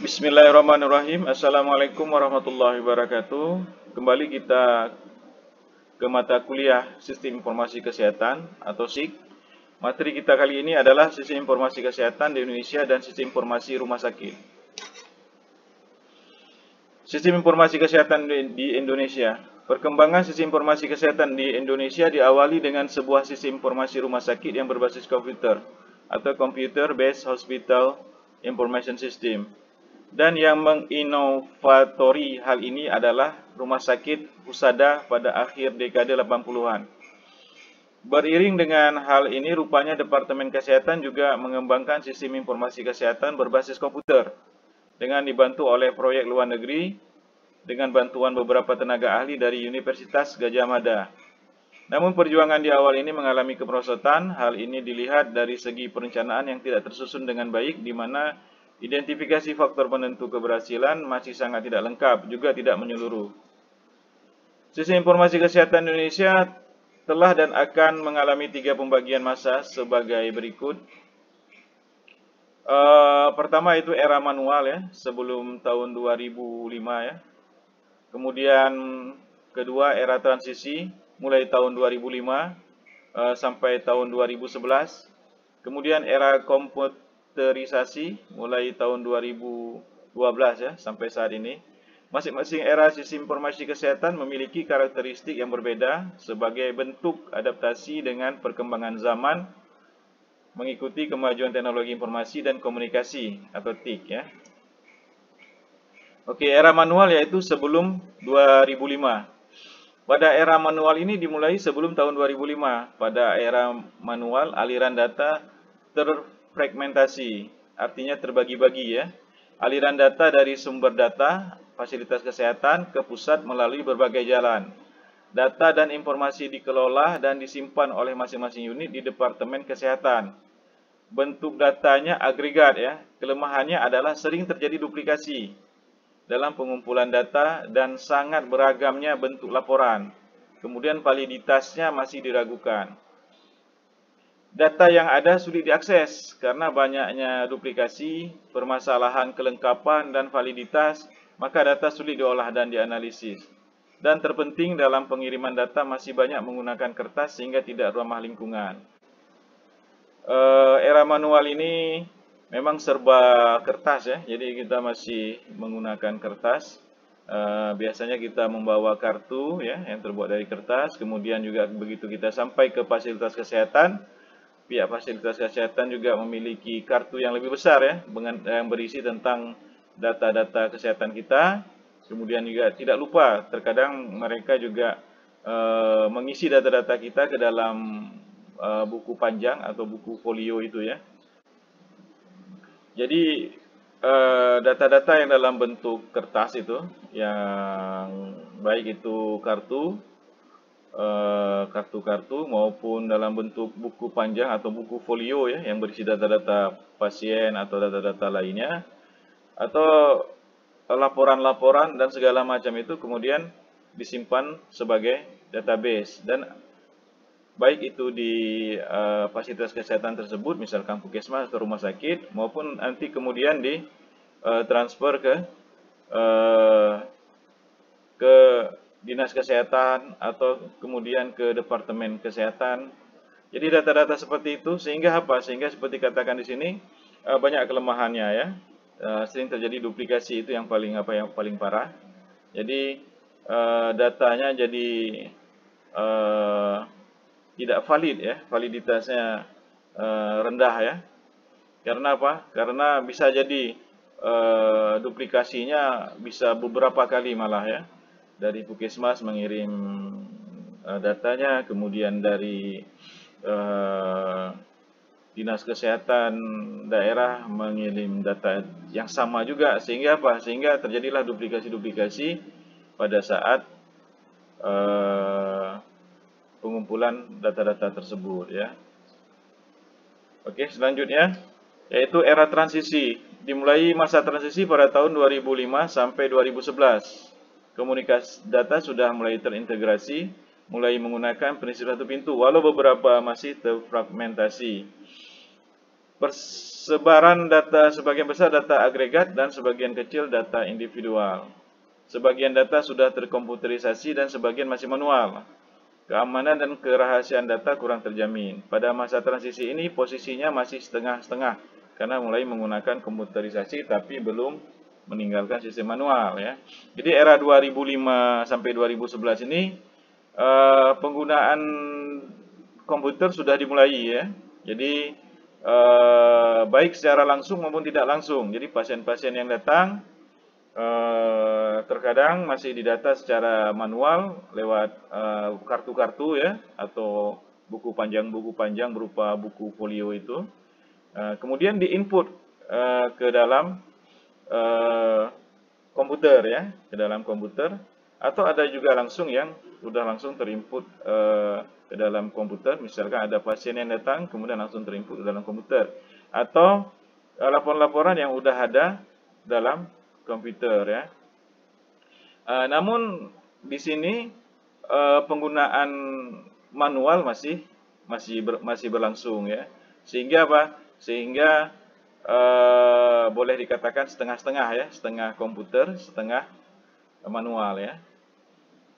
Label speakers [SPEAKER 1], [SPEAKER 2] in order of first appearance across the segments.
[SPEAKER 1] Bismillahirrahmanirrahim. Assalamualaikum warahmatullahi wabarakatuh. Kembali kita ke mata kuliah Sistem Informasi Kesehatan atau SIK. Materi kita kali ini adalah Sistem Informasi Kesehatan di Indonesia dan Sistem Informasi Rumah Sakit. Sistem Informasi Kesehatan di Indonesia. Perkembangan Sistem Informasi Kesehatan di Indonesia diawali dengan sebuah sistem informasi rumah sakit yang berbasis komputer atau Computer Based Hospital Information System. Dan yang menginovatori hal ini adalah Rumah Sakit Husada pada akhir dekade 80-an. Beriring dengan hal ini, rupanya Departemen Kesehatan juga mengembangkan sistem informasi kesehatan berbasis komputer dengan dibantu oleh proyek luar negeri dengan bantuan beberapa tenaga ahli dari Universitas Gadjah Mada. Namun perjuangan di awal ini mengalami kemerosotan. Hal ini dilihat dari segi perencanaan yang tidak tersusun dengan baik, di mana identifikasi faktor penentu keberhasilan masih sangat tidak lengkap, juga tidak menyeluruh. Sistem Informasi Kesehatan Indonesia telah dan akan mengalami 3 pembagian masa sebagai berikut. Pertama itu era manual ya, sebelum tahun 2005 ya. Kemudian kedua era transisi mulai tahun 2005 sampai tahun 2011. Kemudian era komputerisasi mulai tahun 2012 ya sampai saat ini. Masing-masing era sistem informasi kesehatan memiliki karakteristik yang berbeda sebagai bentuk adaptasi dengan perkembangan zaman mengikuti kemajuan teknologi informasi dan komunikasi atau TIK ya. Oke, era manual yaitu sebelum 2005. Pada era manual ini dimulai sebelum tahun 2005. Pada era manual aliran data terfragmentasi, artinya terbagi-bagi ya. Aliran data dari sumber data fasilitas kesehatan ke pusat melalui berbagai jalan. Data dan informasi dikelola dan disimpan oleh masing-masing unit di Departemen Kesehatan. Bentuk datanya agregat ya. Kelemahannya adalah sering terjadi duplikasi dalam pengumpulan data dan sangat beragamnya bentuk laporan. Kemudian validitasnya masih diragukan. Data yang ada sulit diakses karena banyaknya duplikasi, permasalahan kelengkapan dan validitas, maka data sulit diolah dan dianalisis. Dan terpenting dalam pengiriman data masih banyak menggunakan kertas sehingga tidak ramah lingkungan. Era manual ini memang serba kertas ya, jadi kita masih menggunakan kertas. Biasanya kita membawa kartu ya yang terbuat dari kertas. Kemudian juga begitu kita sampai ke fasilitas kesehatan, pihak fasilitas kesehatan juga memiliki kartu yang lebih besar ya, yang berisi tentang data-data kesehatan kita. Kemudian juga tidak lupa, terkadang mereka juga mengisi data-data kita ke dalam buku panjang atau buku folio itu ya. Jadi data-data yang dalam bentuk kertas itu, yang baik itu kartu-kartu maupun dalam bentuk buku panjang atau buku folio ya yang berisi data-data pasien atau data-data lainnya atau laporan-laporan dan segala macam itu kemudian disimpan sebagai database, dan baik itu di fasilitas kesehatan tersebut misalkan puskesmas atau rumah sakit maupun nanti kemudian di transfer ke dinas kesehatan atau kemudian ke departemen kesehatan. Jadi data-data seperti itu sehingga apa? Sehingga seperti katakan di sini banyak kelemahannya ya. Sering terjadi duplikasi, itu yang paling parah. Jadi datanya jadi tidak valid ya, validitasnya rendah ya. Karena apa? Karena bisa jadi duplikasinya bisa beberapa kali malah ya. Dari puskesmas mengirim datanya, kemudian dari dinas kesehatan daerah mengirim data yang sama juga, sehingga apa? Sehingga terjadilah duplikasi-duplikasi pada saat pengumpulan data-data tersebut ya. Oke, selanjutnya yaitu era transisi. Dimulai masa transisi pada tahun 2005 sampai 2011. Komunikasi data sudah mulai terintegrasi, mulai menggunakan prinsip satu pintu, walau beberapa masih terfragmentasi. Persebaran data sebagian besar data agregat dan sebagian kecil data individual. Sebagian data sudah terkomputerisasi dan sebagian masih manual. Keamanan dan kerahasiaan data kurang terjamin. Pada masa transisi ini posisinya masih setengah-setengah karena mulai menggunakan komputerisasi tapi belum meninggalkan sistem manual ya. Jadi era 2005 sampai 2011 ini penggunaan komputer sudah dimulai ya. Jadi baik secara langsung maupun tidak langsung. Jadi pasien-pasien yang datang terkadang masih didata secara manual lewat kartu-kartu ya atau buku panjang berupa buku folio itu. Kemudian diinput ke dalam komputer ya, ke dalam komputer, atau ada juga langsung yang sudah langsung terinput ke dalam komputer. Misalkan ada pasien yang datang kemudian langsung terinput ke dalam komputer, atau laporan-laporan yang sudah ada dalam komputer ya. Namun di sini penggunaan manual masih berlangsung ya. Sehingga apa? Sehingga boleh dikatakan setengah-setengah ya, setengah komputer, setengah manual ya.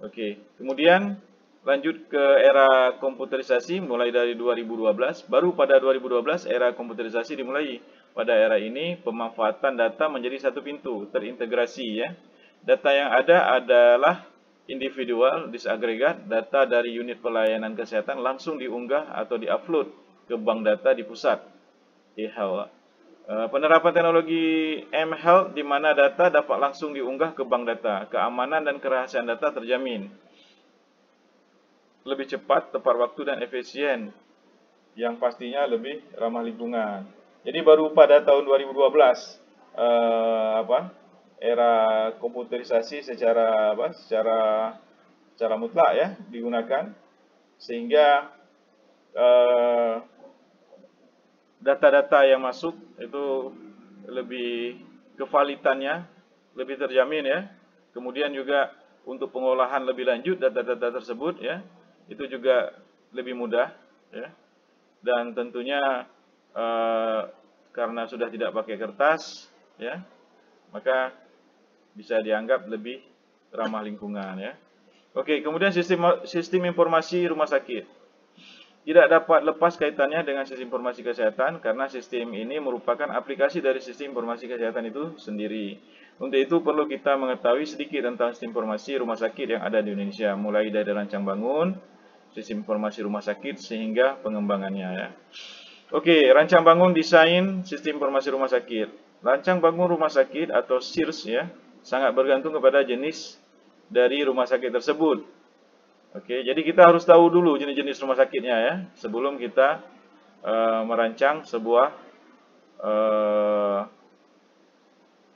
[SPEAKER 1] Oke, kemudian lanjut ke era komputerisasi mulai dari 2012. Baru pada 2012 era komputerisasi dimulai. Pada era ini pemanfaatan data menjadi satu pintu, terintegrasi ya. Data yang ada adalah individual, disagregat, data dari unit pelayanan kesehatan langsung diunggah atau diupload ke bank data di pusat. eHealth. Penerapan teknologi mHealth di mana data dapat langsung diunggah ke bank data. Keamanan dan kerahasiaan data terjamin. Lebih cepat, tepat waktu dan efisien. Yang pastinya lebih ramah lingkungan. Jadi baru pada tahun 2012 era komputerisasi secara mutlak ya digunakan, sehingga data-data yang masuk itu lebih kevalitannya lebih terjamin ya. Kemudian juga untuk pengolahan lebih lanjut data-data tersebut ya, itu juga lebih mudah ya. Dan tentunya karena sudah tidak pakai kertas ya, maka bisa dianggap lebih ramah lingkungan ya. Oke, kemudian sistem informasi rumah sakit. Tidak dapat lepas kaitannya dengan sistem informasi kesehatan karena sistem ini merupakan aplikasi dari sistem informasi kesehatan itu sendiri. Untuk itu perlu kita mengetahui sedikit tentang sistem informasi rumah sakit yang ada di Indonesia, mulai dari rancang bangun sistem informasi rumah sakit sehingga pengembangannya ya. Oke, rancang bangun desain sistem informasi rumah sakit. Rancang bangun rumah sakit atau SIRS ya, sangat bergantung kepada jenis dari rumah sakit tersebut. Oke, jadi kita harus tahu dulu jenis-jenis rumah sakitnya ya, sebelum kita merancang sebuah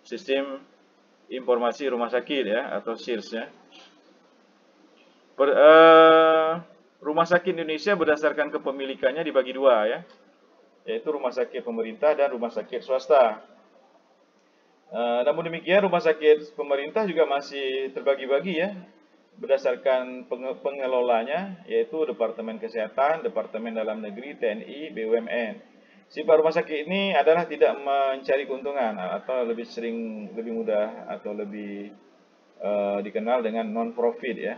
[SPEAKER 1] sistem informasi rumah sakit ya, atau SIRS ya. Rumah sakit Indonesia berdasarkan kepemilikannya dibagi dua ya, yaitu rumah sakit pemerintah dan rumah sakit swasta. Namun demikian rumah sakit pemerintah juga masih terbagi-bagi ya, berdasarkan pengelolanya, yaitu Departemen Kesehatan, Departemen Dalam Negeri, TNI, BUMN. Sifat rumah sakit ini adalah tidak mencari keuntungan atau lebih mudah atau lebih dikenal dengan non-profit ya.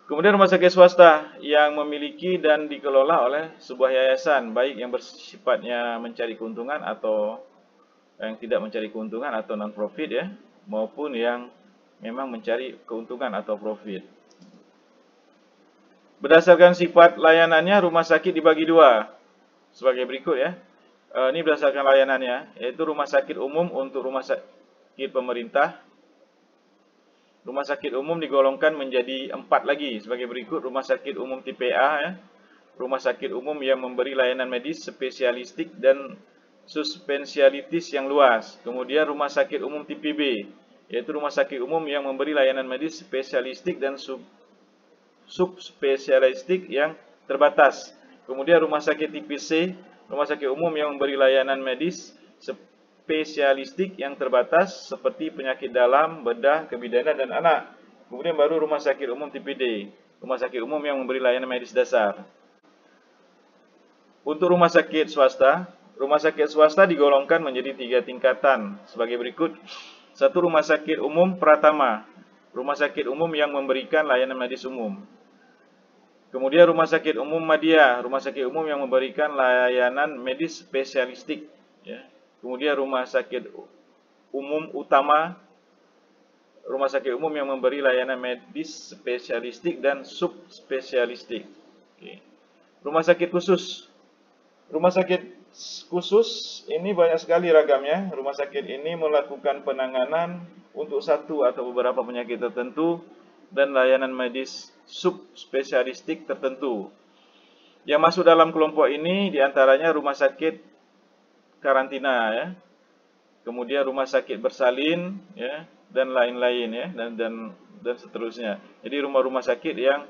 [SPEAKER 1] Kemudian rumah sakit swasta yang memiliki dan dikelola oleh sebuah yayasan, baik yang bersifatnya mencari keuntungan atau yang tidak mencari keuntungan atau non-profit ya, maupun yang memang mencari keuntungan atau profit. Berdasarkan sifat layanannya, rumah sakit dibagi dua sebagai berikut ya. Ini berdasarkan layanannya, yaitu rumah sakit umum untuk rumah sakit pemerintah. Rumah sakit umum digolongkan menjadi 4 lagi sebagai berikut. Rumah sakit umum tipe A ya, rumah sakit umum yang memberi layanan medis spesialistik dan subspesialitis yang luas. Kemudian rumah sakit umum tipe B, yaitu rumah sakit umum yang memberi layanan medis spesialistik dan subspesialistik yang terbatas. Kemudian rumah sakit tipe C, rumah sakit umum yang memberi layanan medis spesialistik yang terbatas seperti penyakit dalam, bedah, kebidanan, dan anak. Kemudian baru rumah sakit umum tipe D, rumah sakit umum yang memberi layanan medis dasar. Untuk rumah sakit swasta digolongkan menjadi 3 tingkatan sebagai berikut. 1. Rumah sakit umum Pratama, rumah sakit umum yang memberikan layanan medis umum. Kemudian rumah sakit umum Madya, rumah sakit umum yang memberikan layanan medis spesialistik. Ya. Kemudian rumah sakit umum utama, rumah sakit umum yang memberi layanan medis spesialistik dan subspesialistik. Oke. Rumah sakit khusus. Rumah sakit khusus ini banyak sekali ragamnya. Rumah sakit ini melakukan penanganan untuk satu atau beberapa penyakit tertentu dan layanan medis subspesialistik tertentu. Yang masuk dalam kelompok ini diantaranya rumah sakit karantina, ya, kemudian rumah sakit bersalin, ya, dan lain-lain, ya, dan seterusnya. Jadi rumah-rumah sakit yang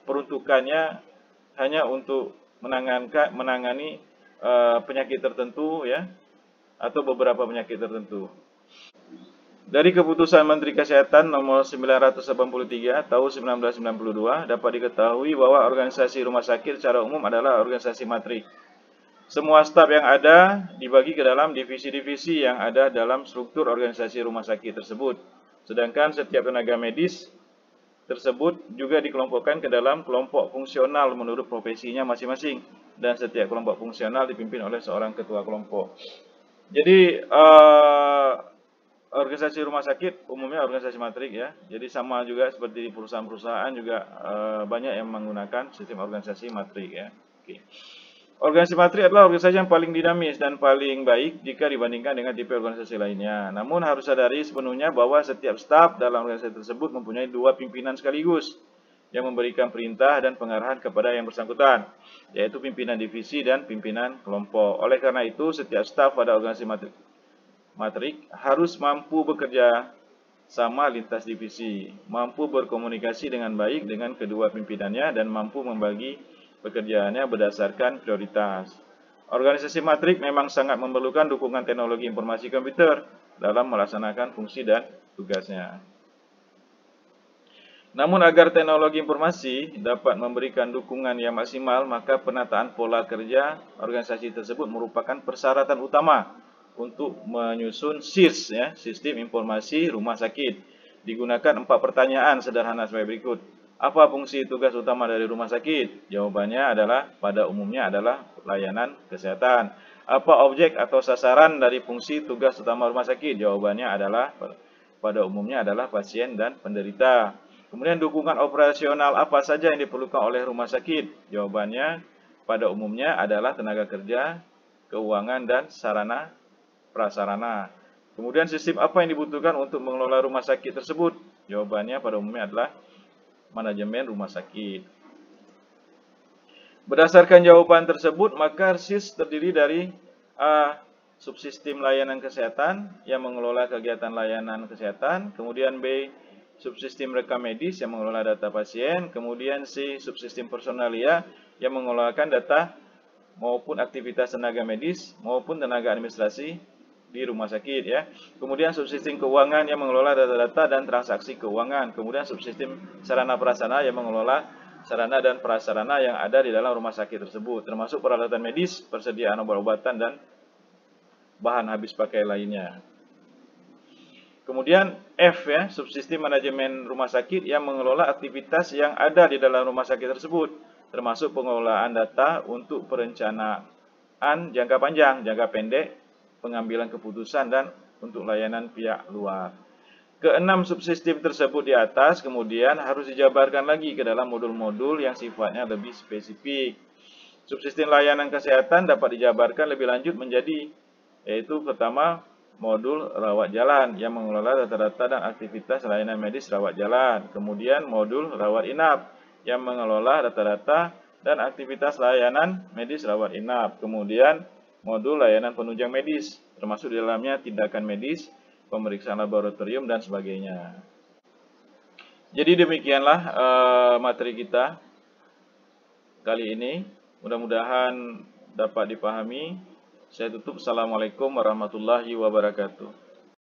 [SPEAKER 1] peruntukannya hanya untuk menangani penyakit tertentu, ya, atau beberapa penyakit tertentu. Dari keputusan Menteri Kesehatan nomor 983 tahun 1992 dapat diketahui bahwa organisasi rumah sakit secara umum adalah organisasi matrik. Semua staf yang ada dibagi ke dalam divisi-divisi yang ada dalam struktur organisasi rumah sakit tersebut. Sedangkan setiap tenaga medis tersebut juga dikelompokkan ke dalam kelompok fungsional menurut profesinya masing-masing. Dan setiap kelompok fungsional dipimpin oleh seorang ketua kelompok. Jadi organisasi rumah sakit umumnya organisasi matrik, ya. Jadi sama juga seperti di perusahaan-perusahaan juga banyak yang menggunakan sistem organisasi matrik, ya. Oke. Organisasi matrik adalah organisasi yang paling dinamis dan paling baik jika dibandingkan dengan tipe organisasi lainnya. Namun harus sadari sepenuhnya bahwa setiap staf dalam organisasi tersebut mempunyai 2 pimpinan sekaligus yang memberikan perintah dan pengarahan kepada yang bersangkutan, yaitu pimpinan divisi dan pimpinan kelompok. Oleh karena itu, setiap staf pada organisasi matrik harus mampu bekerja sama lintas divisi, mampu berkomunikasi dengan baik dengan kedua pimpinannya, dan mampu membagi pekerjaannya berdasarkan prioritas. Organisasi matrik memang sangat memerlukan dukungan teknologi informasi komputer dalam melaksanakan fungsi dan tugasnya. Namun agar teknologi informasi dapat memberikan dukungan yang maksimal, maka penataan pola kerja organisasi tersebut merupakan persyaratan utama untuk menyusun SIRS, ya, Sistem Informasi Rumah Sakit. Digunakan 4 pertanyaan sederhana sebagai berikut. Apa fungsi tugas utama dari rumah sakit? Jawabannya adalah pada umumnya adalah layanan kesehatan. Apa objek atau sasaran dari fungsi tugas utama rumah sakit? Jawabannya adalah pada umumnya adalah pasien dan penderita. Kemudian dukungan operasional apa saja yang diperlukan oleh rumah sakit? Jawabannya pada umumnya adalah tenaga kerja, keuangan, dan sarana prasarana. Kemudian sistem apa yang dibutuhkan untuk mengelola rumah sakit tersebut? Jawabannya pada umumnya adalah manajemen rumah sakit. Berdasarkan jawaban tersebut, maka SIS terdiri dari A. Subsistem layanan kesehatan yang mengelola kegiatan layanan kesehatan. Kemudian B. Subsistem rekam medis yang mengelola data pasien. Kemudian C. Subsistem personalia yang mengelolakan data maupun aktivitas tenaga medis maupun tenaga administrasi di rumah sakit, ya. Kemudian subsistem keuangan yang mengelola data-data dan transaksi keuangan. Kemudian subsistem sarana prasarana yang mengelola sarana dan prasarana yang ada di dalam rumah sakit tersebut, termasuk peralatan medis, persediaan obat-obatan, dan bahan habis pakai lainnya. Kemudian F, ya, subsistem manajemen rumah sakit yang mengelola aktivitas yang ada di dalam rumah sakit tersebut, termasuk pengelolaan data untuk perencanaan jangka panjang, jangka pendek, pengambilan keputusan, dan untuk layanan pihak luar. Keenam subsistem tersebut di atas kemudian harus dijabarkan lagi ke dalam modul-modul yang sifatnya lebih spesifik. Subsistem layanan kesehatan dapat dijabarkan lebih lanjut menjadi, yaitu pertama, modul rawat jalan yang mengelola data-data dan aktivitas layanan medis rawat jalan. Kemudian modul rawat inap yang mengelola data-data dan aktivitas layanan medis rawat inap. Kemudian modul layanan penunjang medis, termasuk di dalamnya tindakan medis, pemeriksaan laboratorium, dan sebagainya. Jadi demikianlah materi kita kali ini. Mudah-mudahan dapat dipahami. Saya tutup. Assalamualaikum warahmatullahi wabarakatuh.